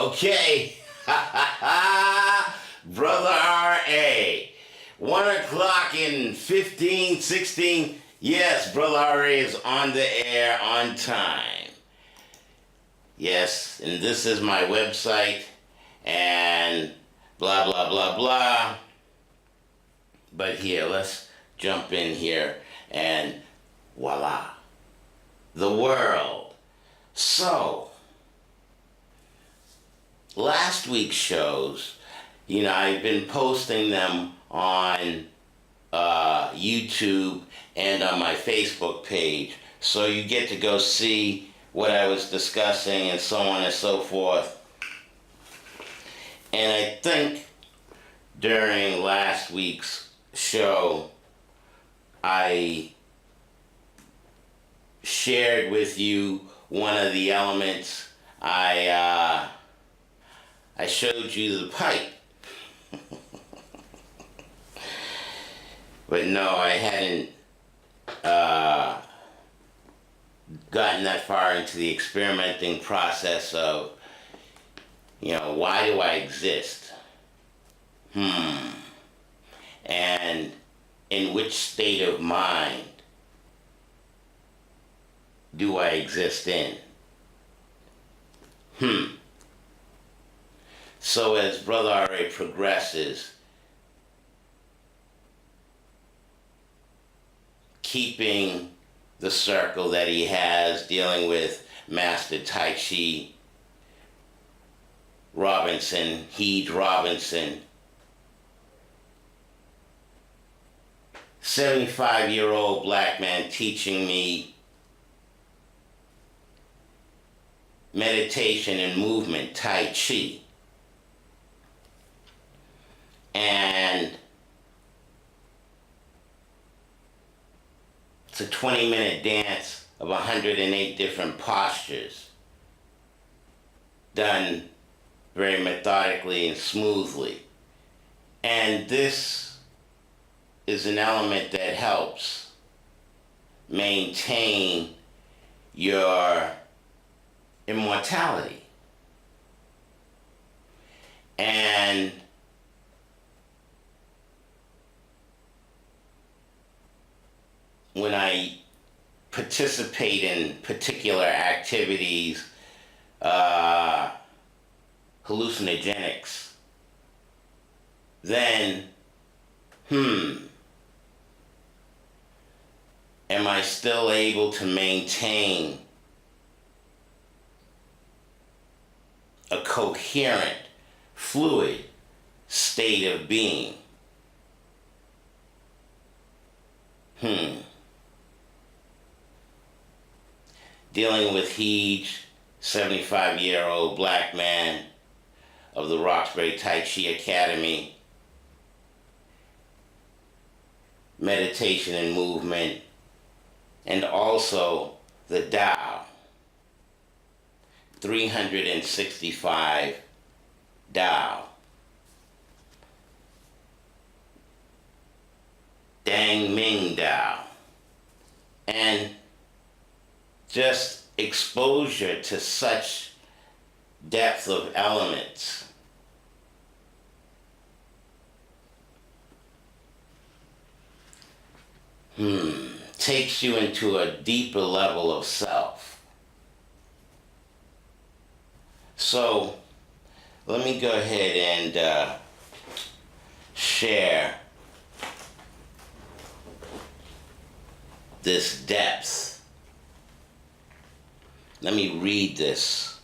Okay. Brother R.A. 1 o'clock in 15, 16. Yes, Brother R.A. is on the air on time. Yes, and this is my website and blah, blah, blah, blah. But here, let's jump in here and voila. The world. So, last week's shows, I've been posting them on YouTube and on my Facebook page. So you get to go see what I was discussing and so on and so forth. And I think during last week's show, I shared with you one of the elements. I showed you the pipe. But no, I hadn't gotten that far into the experimenting process of, why do I exist? And in which state of mind do I exist in? So as Brother R.A. progresses, keeping the circle that he has, dealing with Master Tai Chi Robinson, Heg Robinson, 75-year-old black man teaching me meditation and movement, Tai Chi. And it's a 20-minute dance of 108 different postures, done very methodically and smoothly. And this is an element that helps maintain your immortality. And when I participate in particular activities, hallucinogenics, then, am I still able to maintain a coherent, fluid state of being? Dealing with Heg, 75-year-old black man of the Roxbury Tai Chi Academy, meditation and movement, and also the Tao, 365 Tao. Dang Ming Tao. And just exposure to such depth of elements takes you into a deeper level of self. So let me go ahead and share this depth. Let me read this.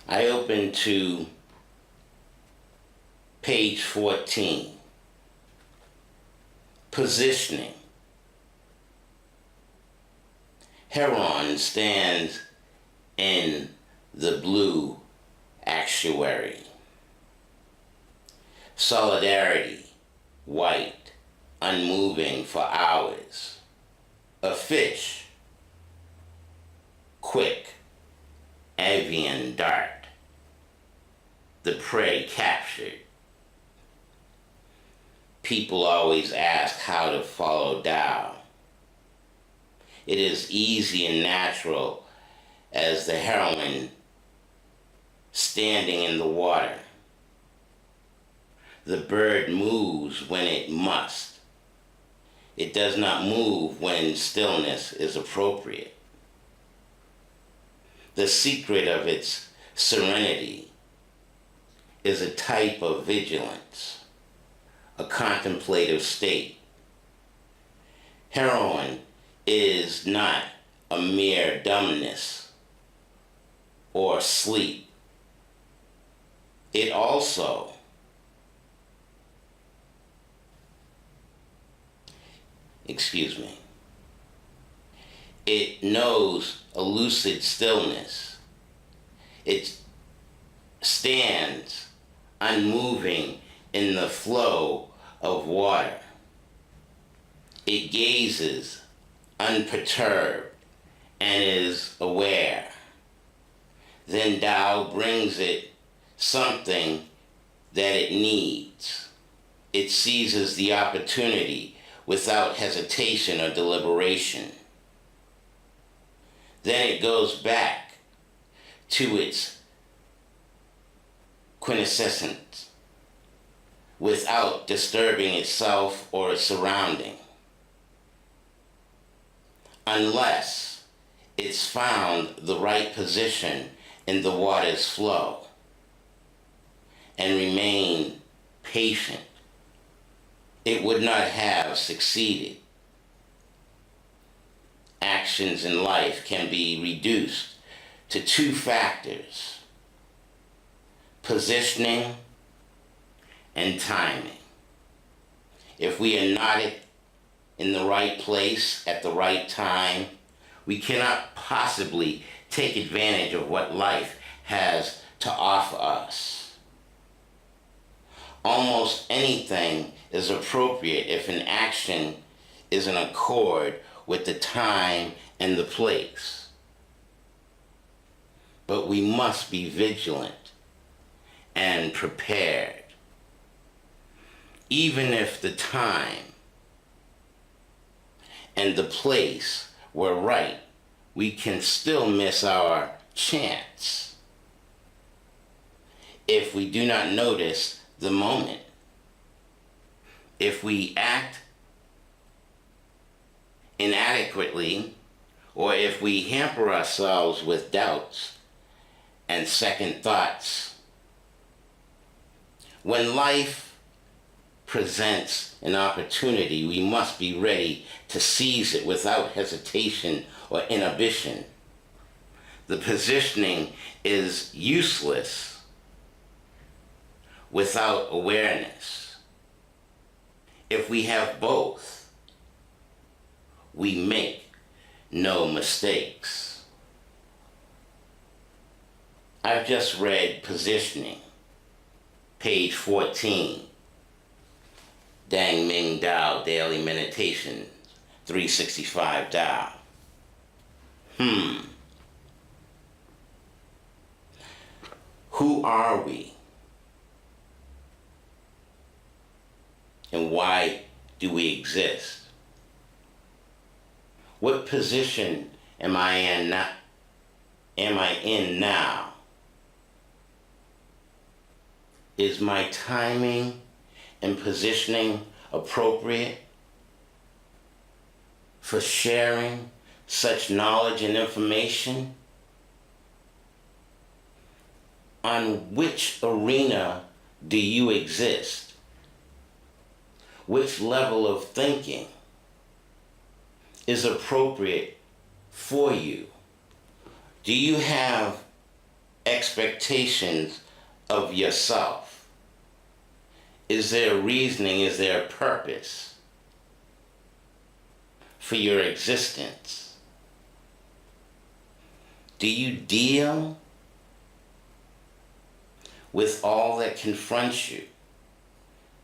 I open to page 14. Positioning. Heron stands in the blue actuary. Solidarity, white, unmoving for hours. A fish, quick, avian dart. the prey captured. People always ask how to follow Tao. It is easy and natural as the heroine standing in the water. The bird moves when it must. It does not move when stillness is appropriate. The secret of its serenity is a type of vigilance, a contemplative state. Heroin is not a mere dumbness or sleep. It also it knows a lucid stillness. It stands unmoving in the flow of water. It gazes unperturbed and is aware. Then Tao brings it something that it needs. It seizes the opportunity without hesitation or deliberation. Then it goes back to its quintessence without disturbing itself or its surrounding, unless it's found the right position in the water's flow and remain patient. It would not have succeeded. Actions in life can be reduced to two factors: positioning and timing. If we are not in the right place at the right time, we cannot possibly take advantage of what life has to offer us. Almost anything is appropriate if an action is in accord with the time and the place. But we must be vigilant and prepared. Even if the time and the place were right, we can still miss our chance if we do not notice the moment. If we act inadequately, or if we hamper ourselves with doubts and second thoughts. When life presents an opportunity, we must be ready to seize it without hesitation or inhibition. The positioning is useless without awareness. If we have both, we make no mistakes. I've just read Positioning, page 14, Dang Ming Dao Daily Meditation, 365 Dao. Who are we? And why do we exist? What position am I in now? Is my timing and positioning appropriate for sharing such knowledge and information? On which arena do you exist? Which level of thinking is appropriate for you? Do you have expectations of yourself? Is there a reasoning, is there a purpose for your existence? Do you deal with all that confronts you?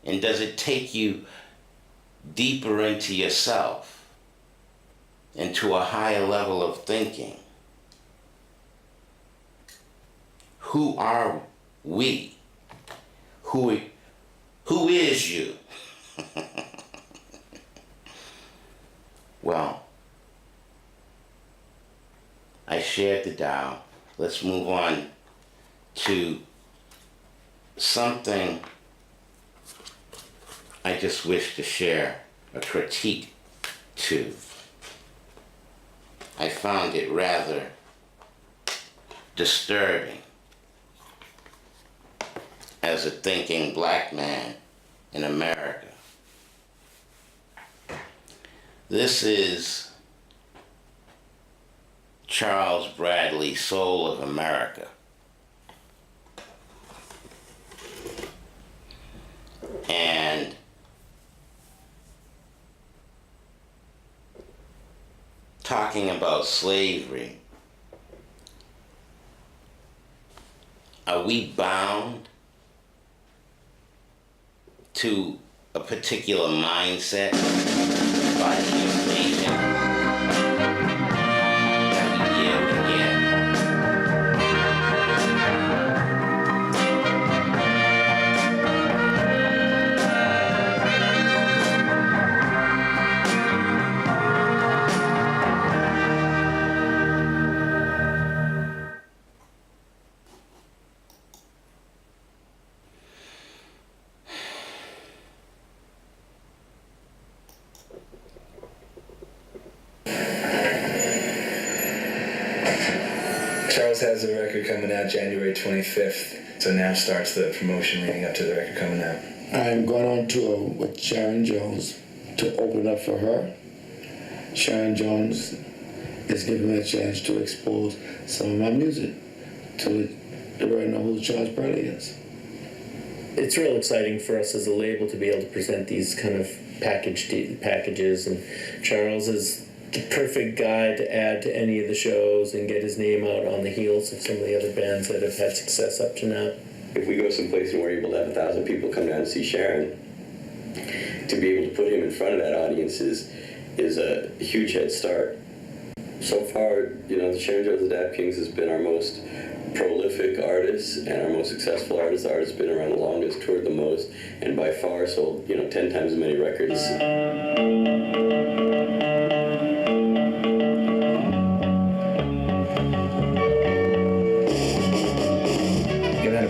And does it take you deeper into yourself, into a higher level of thinking? Who are we? who is you? Well, I shared the Tao. Let's move on to something I just wish to share a critique to. I found it rather disturbing as a thinking black man in America. This is Charles Bradley, Soul of America. And talking about slavery, are we bound to a particular mindset by the information that we give and get? Charles has a record coming out January 25th, so now starts the promotion leading up to the record coming out. I'm going on tour with Sharon Jones to open up for her. Sharon Jones is giving me a chance to expose some of my music to the world know who Charles Bradley is. It's real exciting for us as a label to be able to present these kind of packages, and Charles is the perfect guy to add to any of the shows and get his name out on the heels of some of the other bands that have had success up to now. If we go someplace and we're able to have 1,000 people come down and see Sharon, to be able to put him in front of that audience is a huge head start. So far, the Sharon Jones and the Dap Kings has been our most prolific artist and our most successful artist. The artist has been around the longest, toured the most, and by far sold 10 times as many records.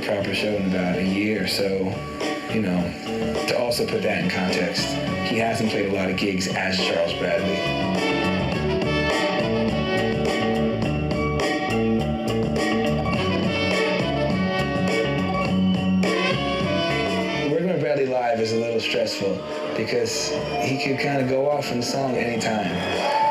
Proper show in about a year or so, to also put that in context, he hasn't played a lot of gigs as Charles Bradley. Working with Bradley live is a little stressful because he can kind of go off in the song anytime.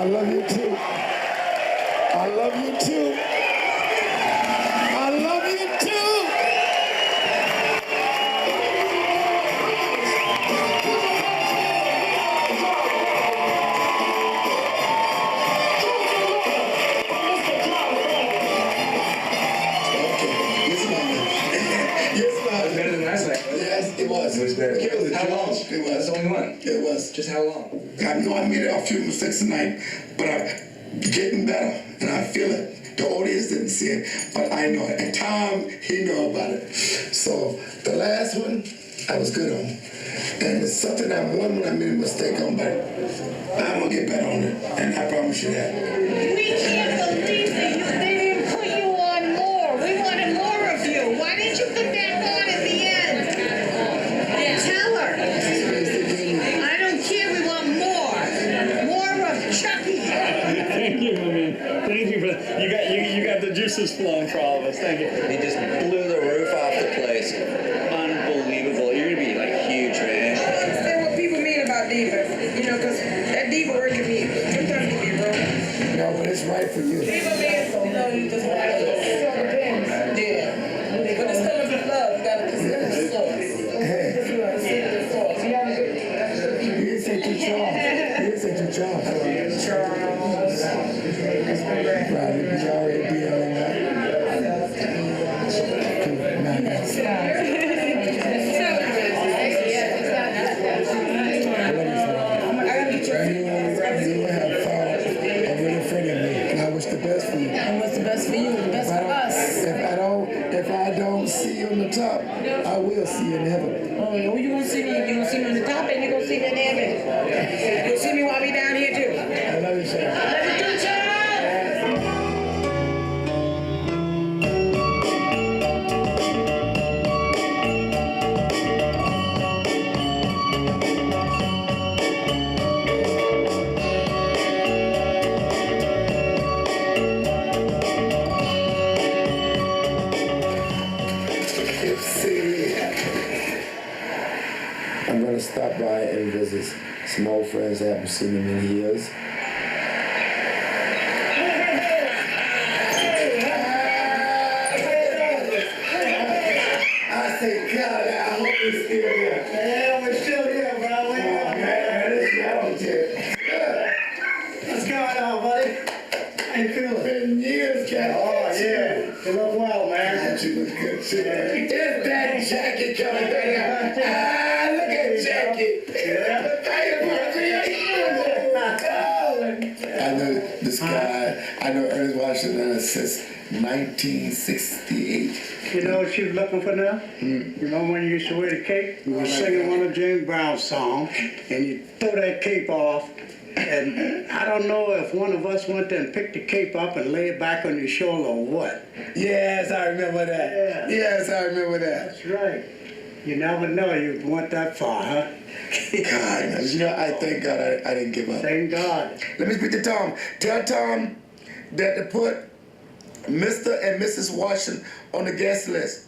I love you too. I love you too. I love you too. Better than last night. Yes, it was. It was better. Killed it. How long? It was. That's only one. It was. Just how long? I know I made a few mistakes tonight, but I'm getting better, and I feel it. The audience didn't see it, but I know it. And Tom, he know about it. So the last one, I was good on. And it's something I won when I made a mistake on, but I'm gonna get better on it, and I promise you that. We can't believe that they didn't put you on more. We wanted more of you. Why didn't you put back on at the end? Tell her. I don't care. We want more. More of Chucky. Thank you, man. Thank you for you got the juices flowing for all of us. Thank you. He just blew the roof off the place. Unbelievable. You're gonna be like huge, man. I don't understand what people mean about diva. You know, because that diva word can be sometimes can be wrong. No, but it's right for you. Diva means, you know, you just want to yeah. But it's coming from love. You gotta consider the source. Consider the source. You gotta You didn't say too Charles. You didn't say too Charles. Right, you already be on that. You have found a really friend in me, and I wish the best for you. And what's the best for you? The best for us. If I don't see you on the top, I will see you in heaven. Oh, you gonna see me? You gonna see me on the top, and you gonna see me in heaven. You'll see me while we down here too. I love you, sir. I love you too, Charles. I'm gonna stop by and visit some old friends I haven't seen in many years. I say, God, I hope it's still here. Yeah, we're still here, bro. Oh, man, this y'all here. What's going on, buddy? How you feeling? Been years, Cat. Oh, yeah. You look well, man. You look good, too. There's that jacket coming down. Ah, look at Jackie. I know this guy. I know Ernest Washington since 1968. You know what she was looking for now? You remember when you used to wear the cape? You were singing one of James Brown's songs, and you throw that cape off, and I don't know if one of us went there and picked the cape up and lay it back on your shoulder or what. Yes, I remember that. Yeah. Yes, I remember that. That's right. You never know you went that far, huh? God, you know, I thank God I didn't give up. Thank God. Let me speak to Tom. Tell Tom that to put Mr. and Mrs. Washington on the guest list.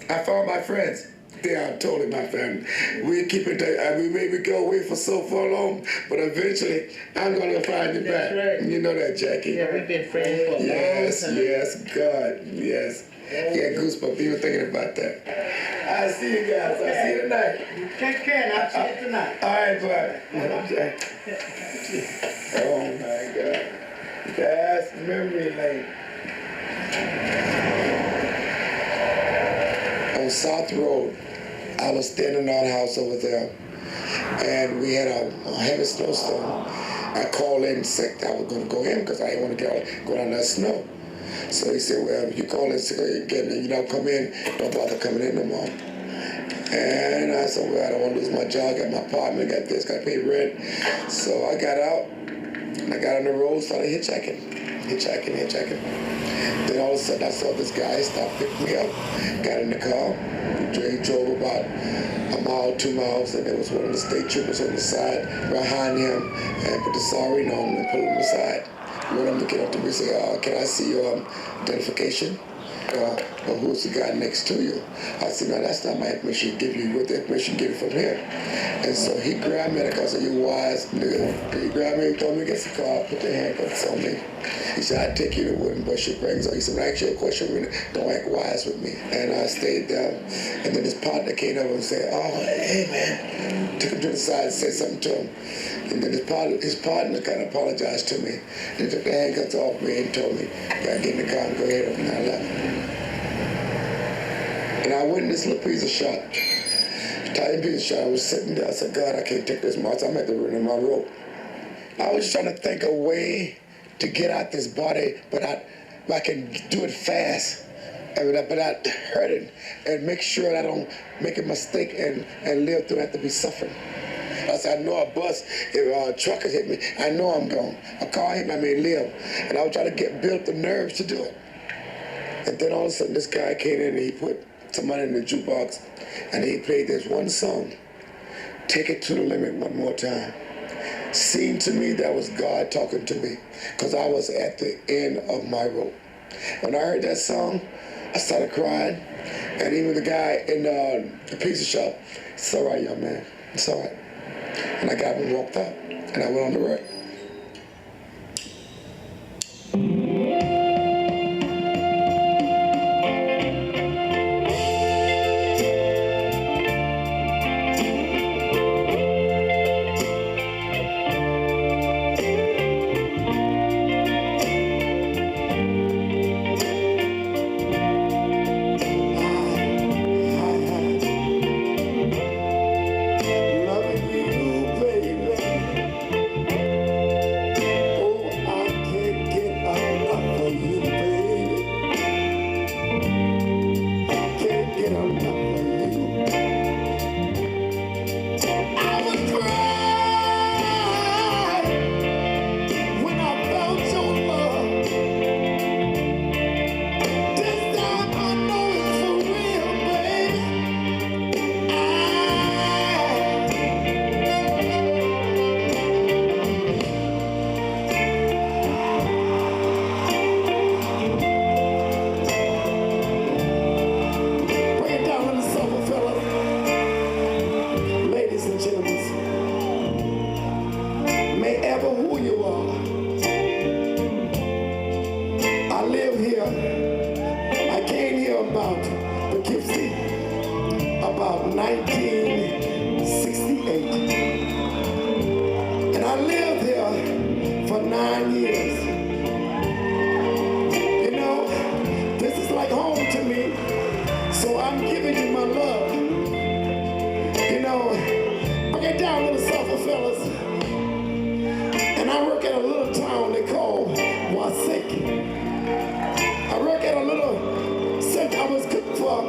I found my friends. They are totally my family. We keep it. We maybe go away for so far long, but eventually I'm gonna find you back. Right. You know that, Jackie. Yeah, we've been friends for a long time. Yes, God, yes. Yeah, goosebumps even thinking about that. I see you guys. I see you tonight. Take care, and I'll see you tonight. All right, bud. Oh my God. That's memory lane. On South Road, I was standing in our house over there, and we had a heavy snowstorm. I called in sick. I was going to go in because I didn't want to go down that snow. So he said, well, you call in sick again, and you don't come in, don't bother coming in no more. And I said, well, I don't want to lose my job. I got my apartment, got this, got to pay rent. So I got out, and I got on the road, started hitchhiking. Then all of a sudden, I saw this guy stop, picked me up, got in the car. He drove about a mile, 2 miles, and there was one of the state troopers on the side behind him, and put the siren on him and pulled him aside. One of them came up to me and said, can I see your identification? well, who's the guy next to you? I said, no, that's not my information. Give you what the information give you from here. And so he grabbed me, and I said, you wise nigga. He grabbed me, told me to get the car, put the handcuffs on me. He said, I'd take you to Wooden Bush your rings on. He said, when I ask you a question, don't act wise with me. And I stayed there. And then his partner came over and said, oh, hey, man. Took him to the side and said something to him. And then his partner kind of apologized to me. He took the handcuffs off me and told me, gotta get in the car and go ahead. And I left. And I went in this little piece of shot. Tiny piece of shot. I was sitting there. I said, God, I can't take this more. I'm at the end of my rope. I was trying to think a way to get out this body, but I can do it fast. But I hurt it and make sure that I don't make a mistake and live through it, have to be suffering. I said, I know a bus, if a truck has hit me, I know I'm gone. A car hit me, I may live. And I was trying to build the nerves to do it. And then all of a sudden, this guy came in and he put somebody in the jukebox and he played this one song, Take It to the Limit one more time. Seemed to me that was God talking to me because I was at the end of my rope. When I heard that song, I started crying. And even the guy in the pizza shop, it's all right, young man, it's all right. And I got up and walked out, and I went on the road. About 1968. And I lived here for 9 years. You know, this is like home to me, so I'm giving you my love. You know, break it down, little suffer fellas. And I work at a little town they call Wasake. I work at a little center. I was cooking for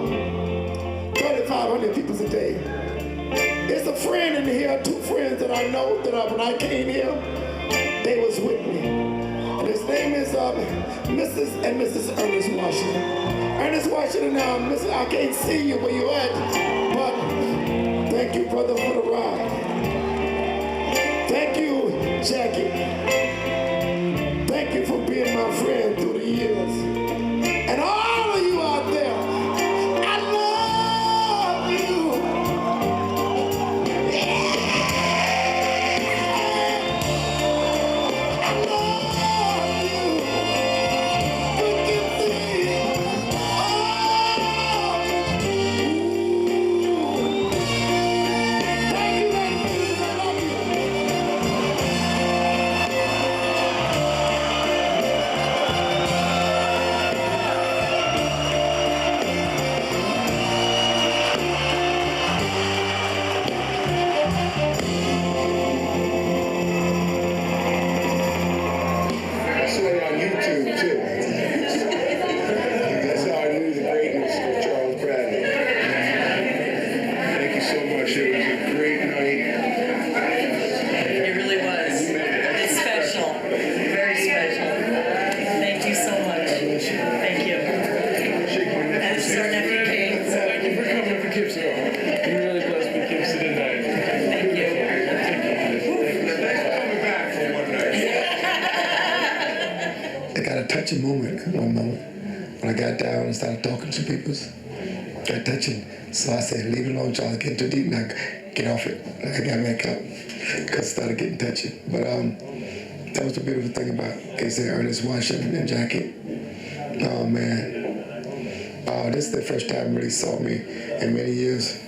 3,500 people a day. There's a friend in here, 2 friends that I know that when I came here, they was with me. And his name is Mrs. and Mrs. Ernest Washington. Ernest Washington, now, I can't see you where you at, but thank you, brother, for the ride. Thank you, Jackie. Thank you for being my friend through the years. And all of you out there, I love you. Yeah. I love you. You can see. Thank you, ladies. I love you. I saw it on YouTube too. That's how I knew the greatness of Charles Bradley. Thank you so much. It was a great night. It really was. It's special. Very special. Thank you so much. Thank you. And this is our nephew Kate. Thank you for coming for Gibson. You're really blessed with Gibson tonight. Thank you. Thanks for coming back for one night. I got a touching moment one moment. when I got down and started talking to people, got touching. So I said, leave it alone, Charles, get too deep now, get off it. I got back up, because I started getting touchy. But that was the beautiful thing about Casey Ernest Washington and Jackie. Oh man, this is the first time really saw me in many years.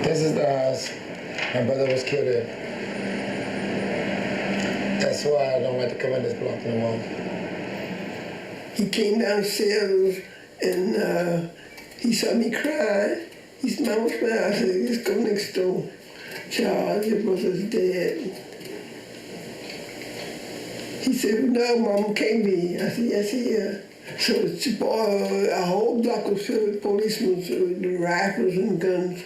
This is the house my brother was killed in. That's why I don't like to come in this block no more. He came downstairs and he saw me crying. He said, "Mama, I said, just go next door. Charles, your brother's dead." He said, "No, Mama, can't be." I said, "Yes, he is." So a whole block was filled with policemen with rifles and guns.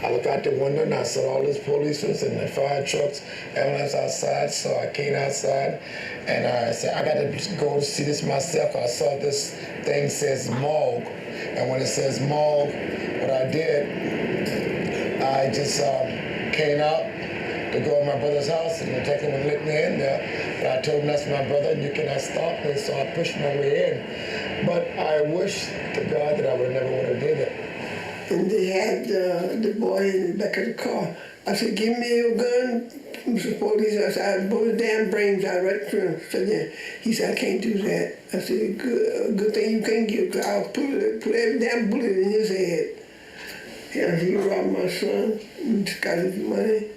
I looked out the window and I saw all these policemen and the fire trucks, ambulance outside, so I came outside and I said, I got to go to see this myself. I saw this thing says morgue, and when it says morgue, what I did, I just came out to go to my brother's house, and the detective would let me in there, but I told him that's my brother and you cannot stop me, so I pushed my way in. But I wish to God that I would never would have did it. And they had the boy in the back of the car. I said, "Give me your gun, Mr. Police." I said, "I blow his damn brains out right through him." So, yeah. He said, "I can't do that." I said, good thing you can't give, because I'll put every damn bullet in his head. And he robbed my son and got his money.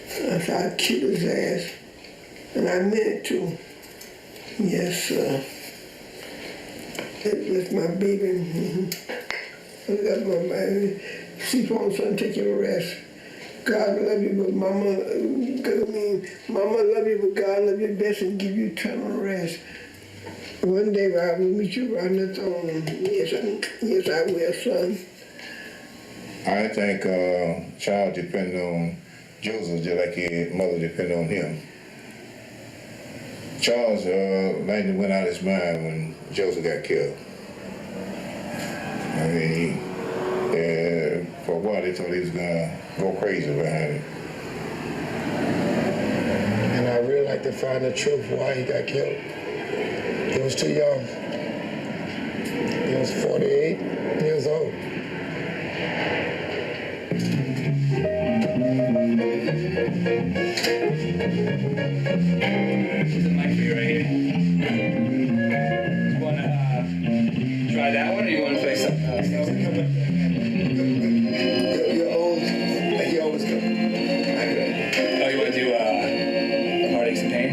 I said, "I'd kill his ass." And I meant it too. Yes, sir. That's my baby. Mm-hmm. I love my baby. Sleep on, son, take your rest. God love you, but Mama love you, but God love you best and give you eternal rest. One day I will meet you around the throne. Yes, I will, son. I think Charles depended on Joseph just like his mother depended on him. Charles lightning went out of his mind when Joseph got killed. I mean, for a while they thought he was gonna go crazy behind it. And I really like to find the truth why he got killed. He was too young. He was 48 years old. There's a mic for you right here. You want to try that one, or you want to play something else? You're old, like you always go. Oh, you want to do Heartaches and Pain?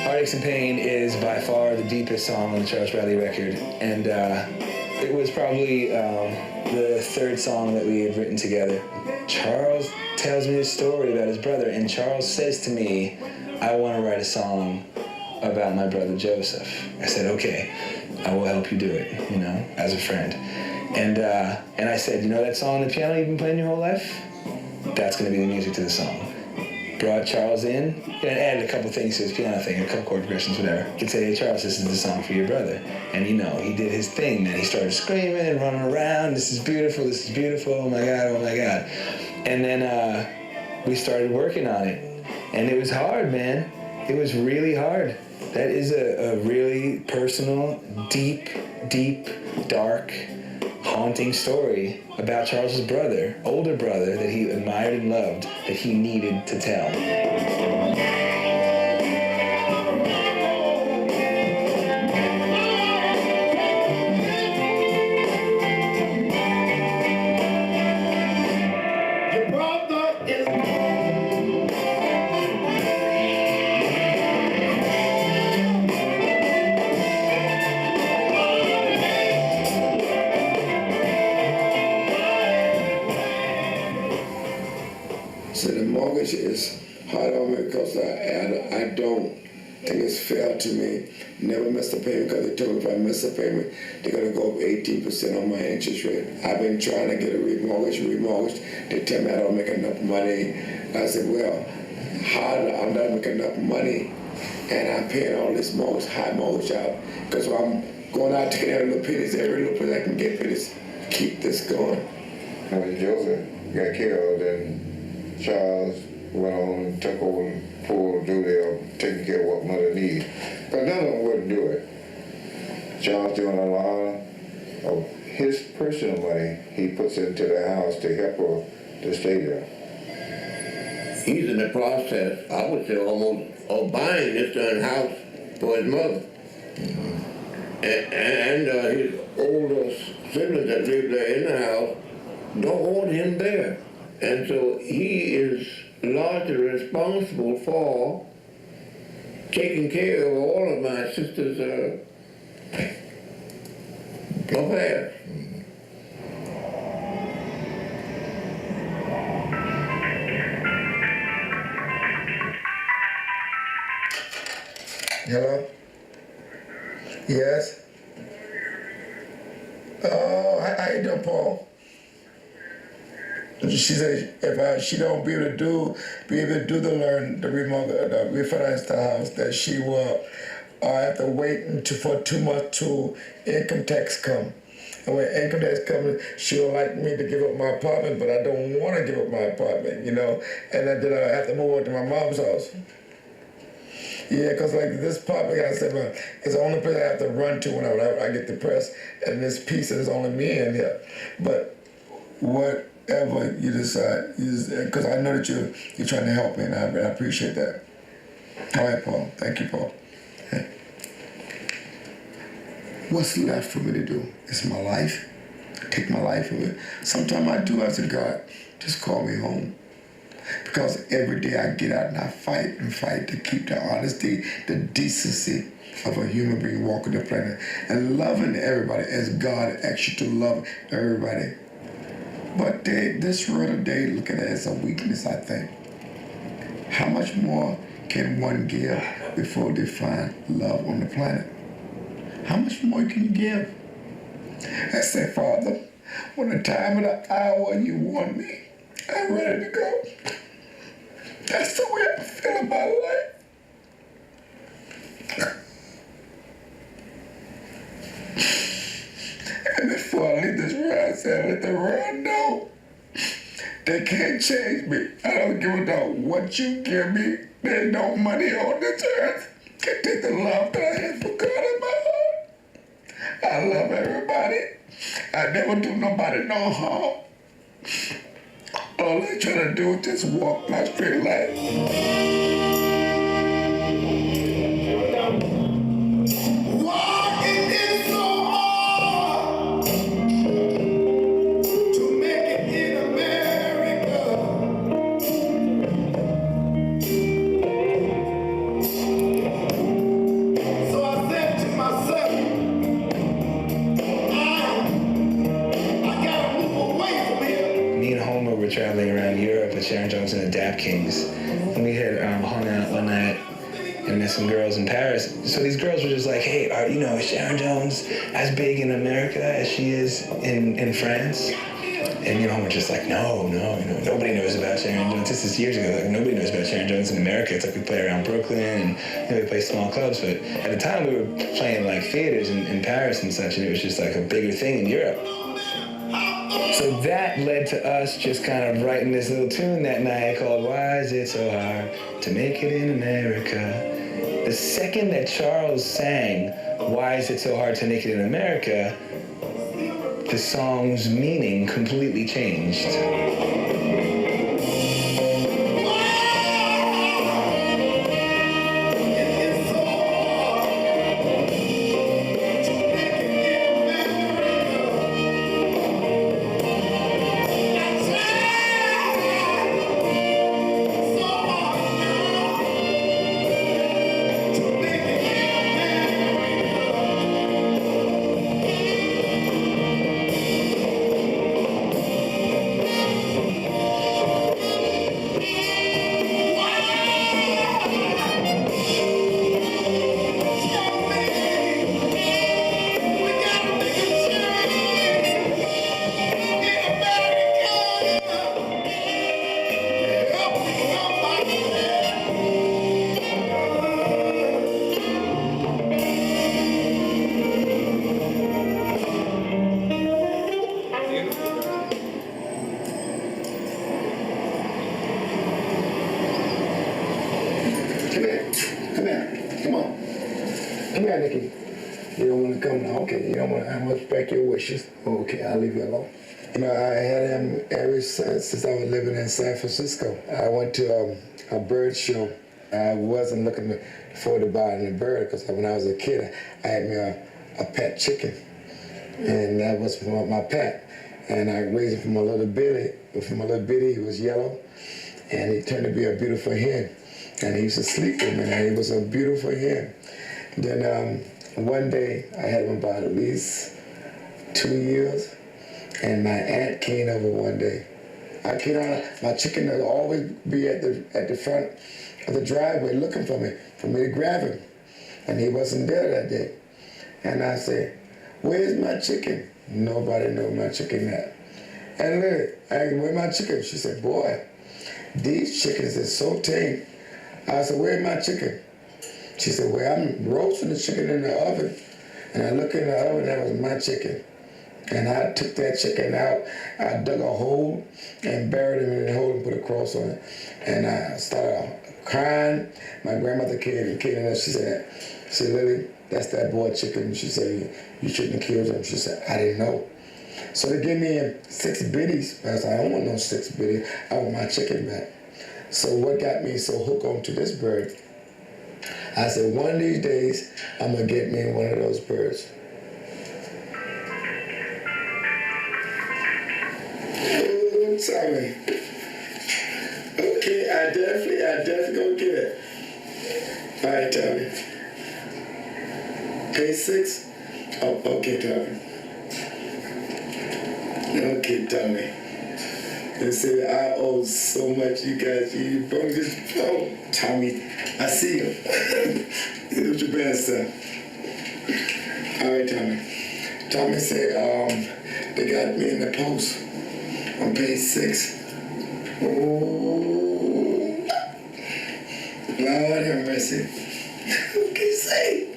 Heartaches and Pain is by far the deepest song on the Charles Bradley record, and it was probably the third song that we had written together. Charles tells me this story about his brother, and Charles says to me, "I want to write a song about my brother Joseph." I said, "Okay, I will help you do it, as a friend." And I said, that song on the piano you've been playing your whole life? That's going to be the music to the song. Brought Charles in and added a couple things to his piano thing, a couple chord progressions, whatever. He said, "Hey Charles, this is the song for your brother." And he did his thing, man. He started screaming and running around. "This is beautiful, oh my God. And then we started working on it. And it was hard, man. It was really hard. That is a really personal, deep, dark, haunting story about Charles's brother, older brother, that he admired and loved, that he needed to tell. So the mortgage is hard on me because I don't think it's fair to me. Never miss a payment because they told me if I miss a payment, they're going to go up 18% on my interest rate. I've been trying to get a remortgage. They tell me I don't make enough money. I said, well, how I'm not making enough money and I'm paying all this mortgage, high mortgage out because I'm going out taking every little pennies, every little penny I can get pennies. Keep this going. When Joseph got killed, then Charles went on and took over full duty of taking care of what mother needed. But none of them wouldn't do it. Charles doing a lot of his personal money he puts into the house to help her to stay there. He's in the process, I would say almost, of buying this darn house for his mother. And his older siblings that live there in the house don't want him there. And so he is largely responsible for taking care of all of my sister's affairs. Hello? Yes? Oh, how you doing, Paul? She said if she don't be able to do the refinance the house, that she will have to wait for 2 months till income tax come. And when income tax comes, she'll like me to give up my apartment, but I don't want to give up my apartment, you know. And then I have to move over to my mom's house. Yeah, because like this apartment, I said, well, it's the only place I have to run to whenever I get depressed, and this piece is only me in here. But whatever you decide, because I know that you're trying to help me, and I appreciate that. All right, Paul. Thank you, Paul. Hey. What's left for me to do? It's my life. Take my life away. Sometimes I do ask God, just call me home. Because every day I get out and I fight and fight to keep the honesty, the decency of a human being walking the planet and loving everybody as God asks you to love everybody. But this world today, look at it as a weakness, I think. How much more can one give before they find love on the planet? How much more can you give? I say, Father, when the time of the hour you want me, I'm ready to go. That's the way I feel about life. And before I leave this world, I said, let the world know they can't change me. I don't give a damn what you give me. There's no money on this earth can take the love that I have for God in my heart. I love everybody. I never do nobody no harm. All I try to do is just walk my straight life. Traveling around Europe with Sharon Jones and the Dap Kings. And we had hung out one night and met some girls in Paris. So these girls were just like, hey, is Sharon Jones as big in America as she is in France? And we're just like, no, nobody knows about Sharon Jones. This is years ago. Like, nobody knows about Sharon Jones in America. It's like we play around Brooklyn and we play small clubs. But at the time we were playing like theaters in Paris and such, and it was just like a bigger thing in Europe. So that led to us just kind of writing this little tune that night called Why Is It So Hard to Make It in America? The second that Charles sang Why Is It So Hard to Make It in America, the song's meaning completely changed. Come on. Come here, Nikki. You don't want to come now? Okay, you don't want to, I respect your wishes. Okay, I'll leave you alone. You know, I had him ever since I was living in San Francisco. I went to a bird show. I wasn't looking forward to buying a bird because when I was a kid, I had me a pet chicken. And that was my pet. And I raised him from a little bitty. He was yellow. And he turned to be a beautiful hen. And he used to sleep with me, and he was a beautiful hen. Then one day, I had him about at least 2 years, and my aunt came over one day. My chicken would always be at the front of the driveway looking for me to grab him. And he wasn't there that day. And I said, "Where's my chicken?" Nobody knew my chicken at. And look, I asked, "Where's my chicken?" She said, "Boy, these chickens are so tame." I said, "Where's my chicken?" She said, "Well, I'm roasting the chicken in the oven." And I looked in the oven, that was my chicken. And I took that chicken out, I dug a hole and buried him in the hole and put a cross on it. And I started crying. My grandmother came in and she said, "Lily, that's that boy chicken." She said, "You shouldn't have killed him." She said, "I didn't know." So they gave me 6 biddies. I said, "I don't want no 6 biddies. I want my chicken back." So what got me so hooked onto this bird, I said, one of these days, I'm going to get me one of those birds. Oh, sorry. Okay, I definitely going to get it. All right, Tommy. Page 6? Oh, okay, Tommy. Okay, Tommy. They said I owe so much, you guys. You broke this. Oh, Tommy, I see you. It was your bad stuff. All right, Tommy. Tommy said they got me in the post on page 6. Oh, Lord have mercy. What can you say?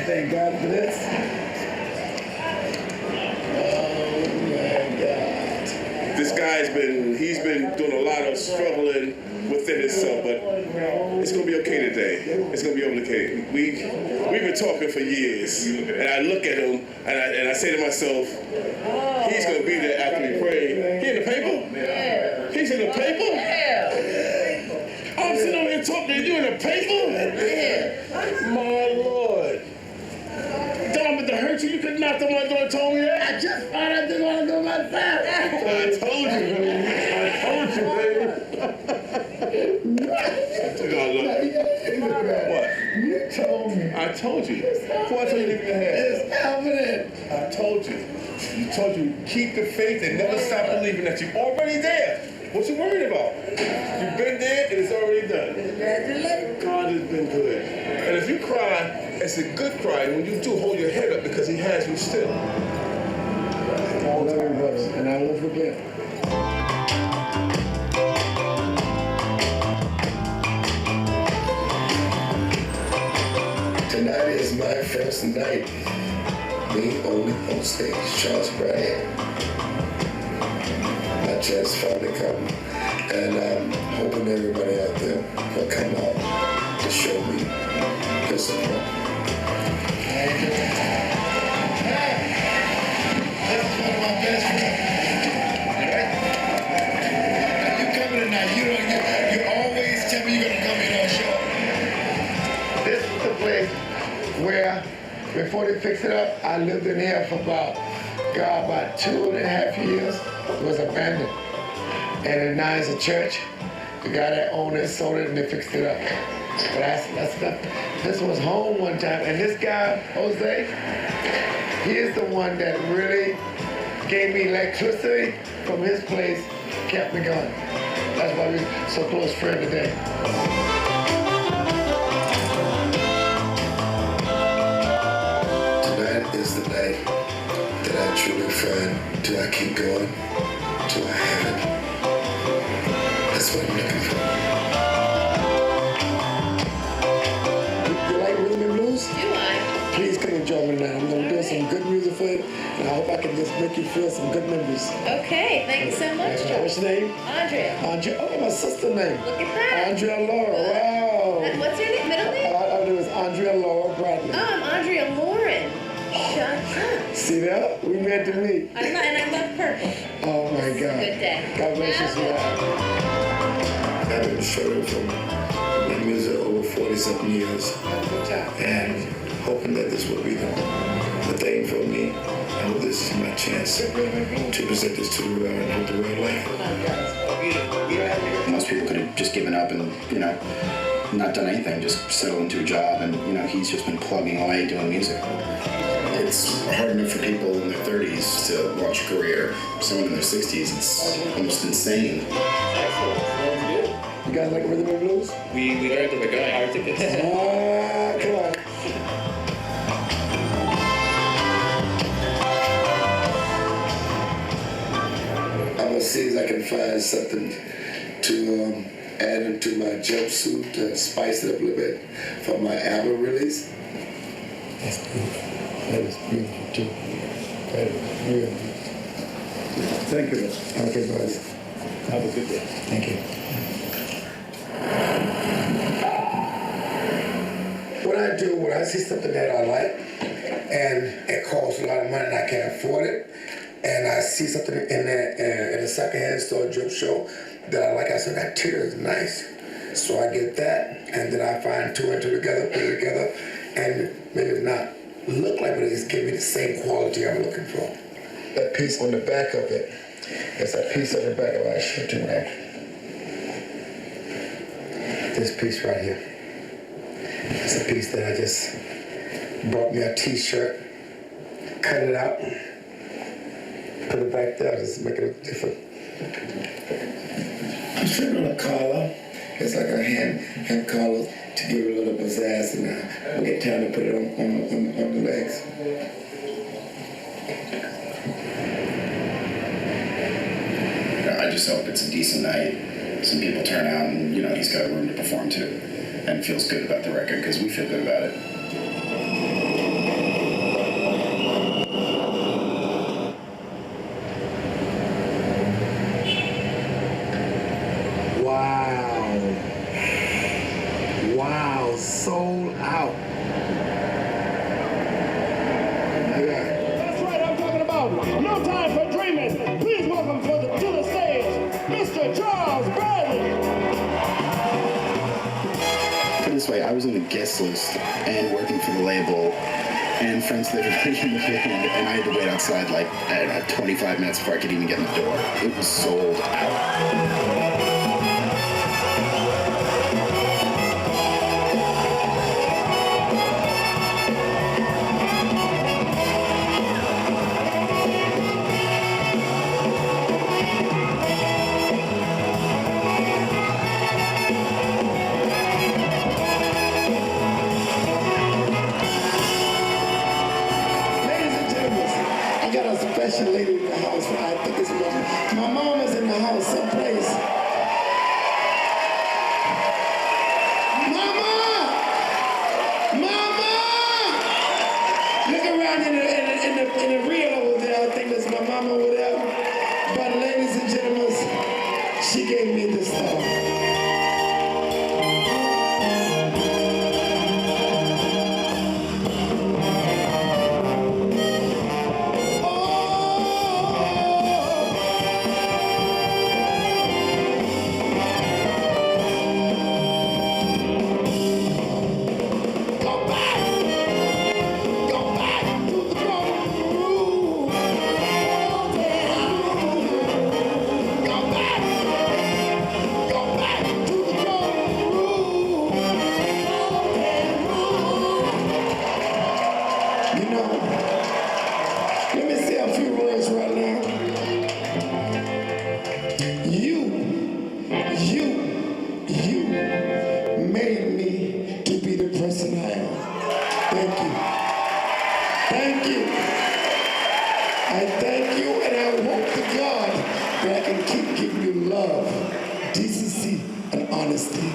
Thank God for this. Oh my God. This guy's he's been doing a lot of struggling within himself, but it's gonna be okay today. It's gonna be okay. We've been talking for years, and I look at him and I say to myself, he's gonna be there after we pray. He in the paper? Yeah. He's in the paper? Yeah. I'm sitting over here talking to you in the paper? Yeah. My Lord. Don't to hurt you. You could knock on my door and told me that. I just found out they want to go myself. I told you, baby. What? You told me. I told you. Who I told you to leave your head? It's evident. I told you. You told you keep the faith and never stop believing that you're already there. What you worried about? You've been there and it's already done. God has been good. And if you cry, it's a good cry. When you do, hold your head up because he has you still. I love you, brother, and I won't forget. Tonight is my first night being on stage, Charles Bradley. My chance finally come, and I'm hoping everybody out there will come out. for support. This is one of my best friends. Right? You coming tonight? You always tell me you're gonna come in on show. This is the place where, before they fixed it up, I lived in here for about 2.5 years. It was abandoned. And now it's a church. The guy that owned it sold it and they fixed it up. But this was home one time. And this guy, Jose, he is the one that really gave me electricity from his place, kept me going. That's why we're so close friends today. Tonight is the night that I truly find, do I keep going? Do I have it? That's what I'm looking for. You like rhythm and blues? Do I? Please come and join me tonight. I'm going to do some good music for you, and I hope I can just make you feel some good memories. Okay, thank you so much, Joe. What's your name? Andrea. Andrea. Oh, my sister's name. Look at that. Andrea Laura. Wow. What's your name? Middle name? Her name is Andrea Laura Bradley. Oh, I'm Andrea Lauren. Shut up. See that? We meant to meet. And I love purple. Oh my God. Good day. God bless you, sweetheart. I've been struggling for my music over 40-something years, and hoping that this will be the thing for me. I hope this is my chance to present this to the world and hope the world like it. Most people could have just given up and, not done anything, just settled into a job, and, he's just been plugging away doing music. It's hard enough for people in their 30s to launch a career. Someone in their 60s, it's almost insane. You guys like rhythm and blues? We got the guy. Our tickets. Come on. I'm gonna see if I can find something to add into my jumpsuit to spice it up a little bit for my album release. That's beautiful. That is beautiful too. That is real beautiful. Thank you. Okay, boys. Have a good day. Thank you. What I do when I see something that I like and it costs a lot of money and I can't afford it, and I see something in a secondhand store, drum show that I like, I say that tier is nice. So I get that, and then I find two and two together, put it together, and maybe not look like, but it just give me the same quality I'm looking for. That piece on the back of it, it's a piece on the back of our shirt tonight. This piece right here. It's a piece that I just bought me a t-shirt, cut it out, put it back there, just make it look different. I'm sitting on a collar. It's like a hand collar to give it a little pizzazz, and I get time to put it on the legs. I just hope it's a decent night. Some people turn out and, he's got a room to perform to and feels good about the record because we feel good about it. Wow, sold out. That's right, I'm talking about No Time for Dreaming. Please welcome to the stage, Mr. Charles Bradley. Put it this way, I was on the guest list and working for the label and friends with everybody in the band, and I had to wait outside 25 minutes before I could even get in the door. It was sold out. Special lady in the house. I think it's my mom is in the house someplace. honesty.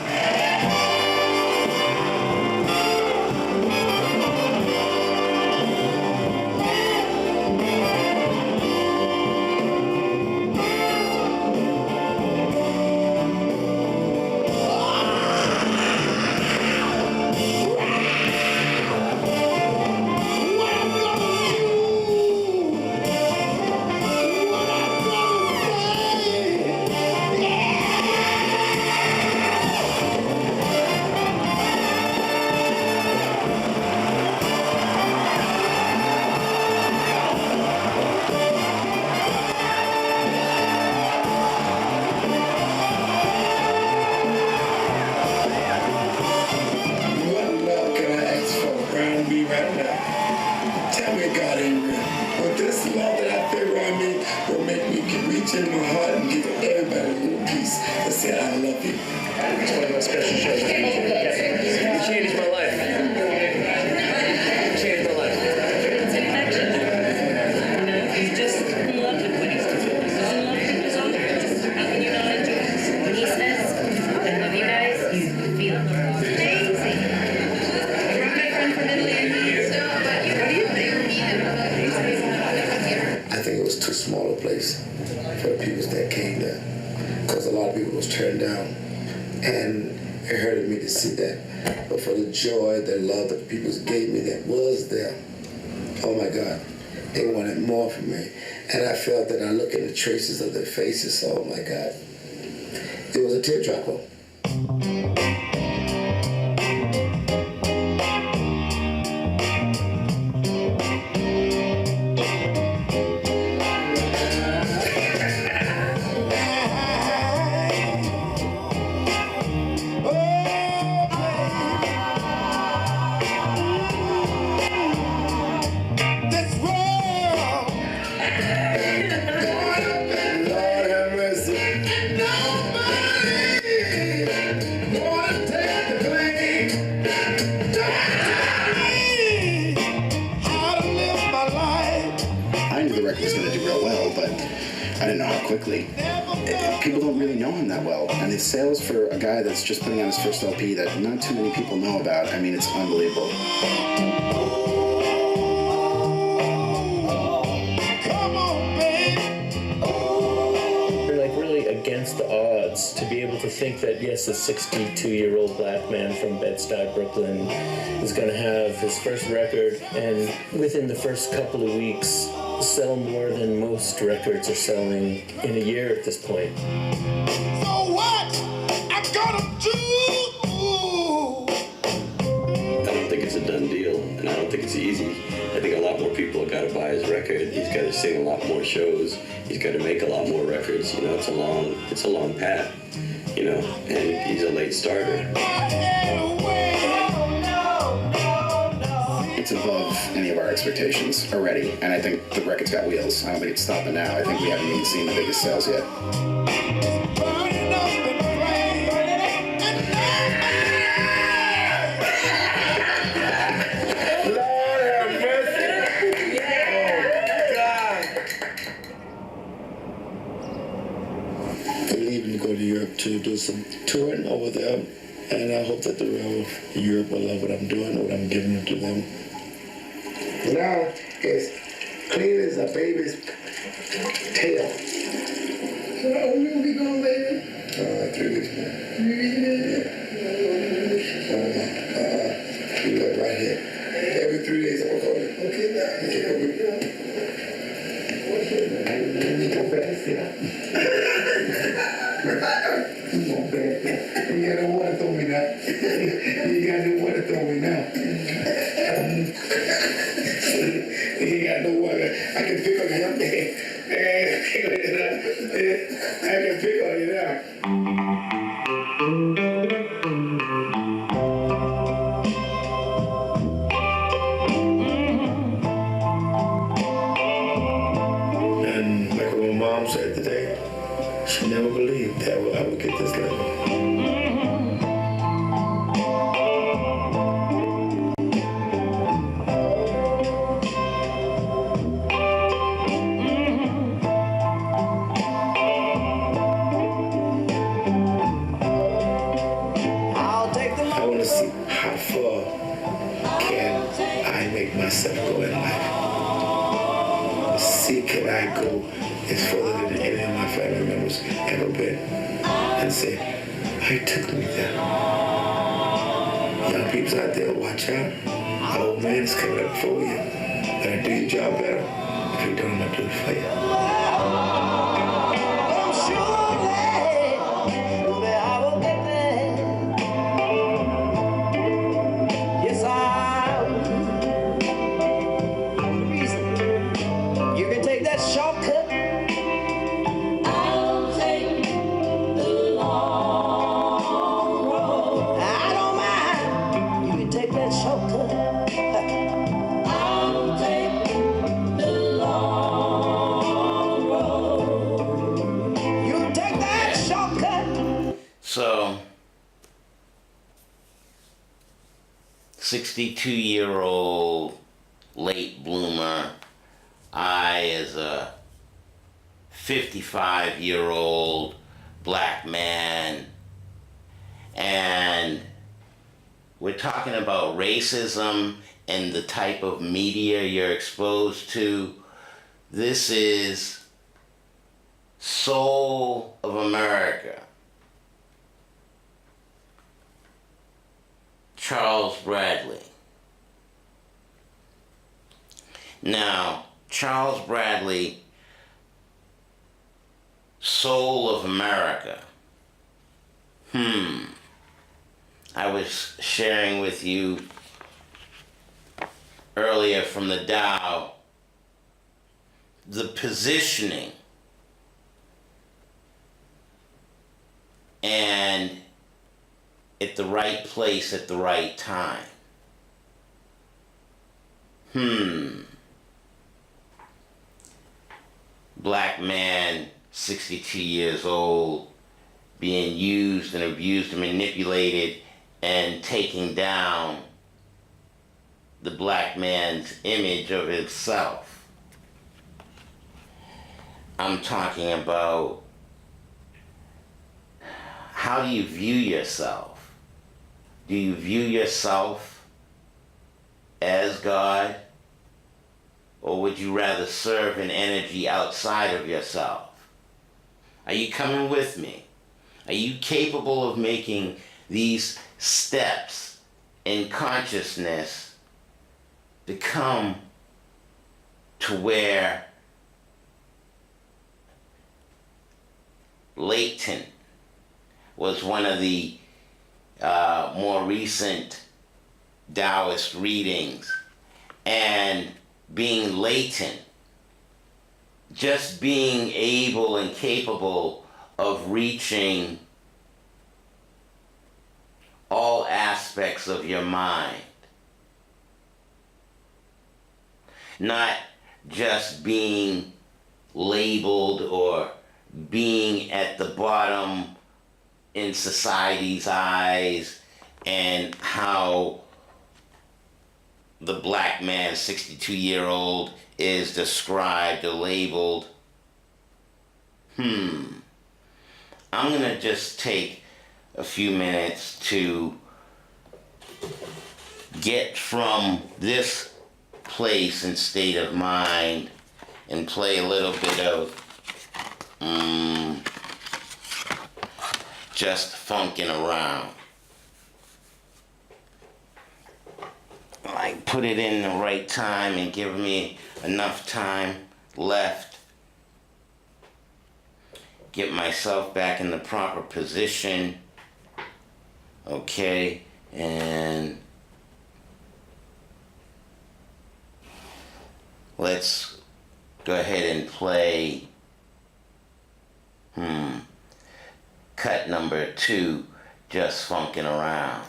In my heart and give everybody a little piece to say I love you. It's one of those special shows. It changed my life. It changed my life. It's infection. You know, he's just in love with what he's doing. He's in love with his own. How can you not enjoy it? When he says, I love you guys, you feel it. Amazing. You're my friend from Italy. So, what do you think? I think it was too small a place for the people that came there, because a lot of people was turned down, and it hurted me to see that. But for the joy, the love that the people gave me that was there, oh my God, they wanted more from me. And I felt that I look in the traces of their faces, oh my God, it was a teardrop. Quickly. People don't really know him that well, and his sales for a guy that's just putting out his first LP that not too many people know about, I mean, it's unbelievable. You're like really against the odds to be able to think that, yes, a 62-year-old black man from Bed-Stuy, Brooklyn is going to have his first record, and within the first couple of weeks sell more than most records are selling in a year at this point. So what I'm gonna do? I don't think it's a done deal, and I don't think it's easy. I think a lot more people have got to buy his record. He's got to sing a lot more shows. He's got to make a lot more records. You know, it's a long path. You know, and he's a late starter. It's above any of our expectations already, and I think the record's got wheels. I don't think it's stopping now. I think we haven't even seen the biggest sales yet. I'm leaving to go to Europe to do some touring over there, and I hope that the real Europe will love what I'm doing, what I'm giving to them. Now it's clean as a baby's tail. So how long will be gone, baby? 3 weeks more. 3 weeks? You live right here. Every 3 days I'm gonna call you. Okay, now. Come on, baby. You got no water throw me now. You got no water throw me now. You ain't got no water. I can pick on you. I can pick on you now. And like what my mom said today, she never believed that I would get this level. to see how far can I make myself go in life. See, can I go as further than any of my family members ever been? And say, I took me there. Young people out there, watch out. An old man is coming up for you. Better do your job better. If you don't, I'm gonna do it for you. I'm sure that I will get there. Yes, I will. The reason you can take that shortcut. I'll take the long road. I don't mind. You can take that shortcut. I'll take the long road. You can take that shortcut. So, 62-year-old late bloomer, I as a 55-year-old black man, and we're talking about racism and the type of media you're exposed to. This is Soul of America. Charles Bradley. Now, Charles Bradley, Soul of America. I was sharing with you earlier from the Tao the positioning and at the right place at the right time. Black man, 62 years old, being used and abused and manipulated and taking down the black man's image of himself. I'm talking about, how do you view yourself? Do you view yourself as God? Or would you rather serve an energy outside of yourself? Are you coming with me? Are you capable of making these steps in consciousness to come to where latent was one of the more recent Taoist readings, and being latent, just being able and capable of reaching all aspects of your mind. Not just being labeled or being at the bottom in society's eyes, and how the black man, 62-year-old, is described or labeled. I'm gonna just take a few minutes to get from this place and state of mind and play a little bit of just funking around. Like, put it in the right time and give me enough time left. Get myself back in the proper position. Okay, and let's go ahead and play cut number 2, Just Funkin' Around.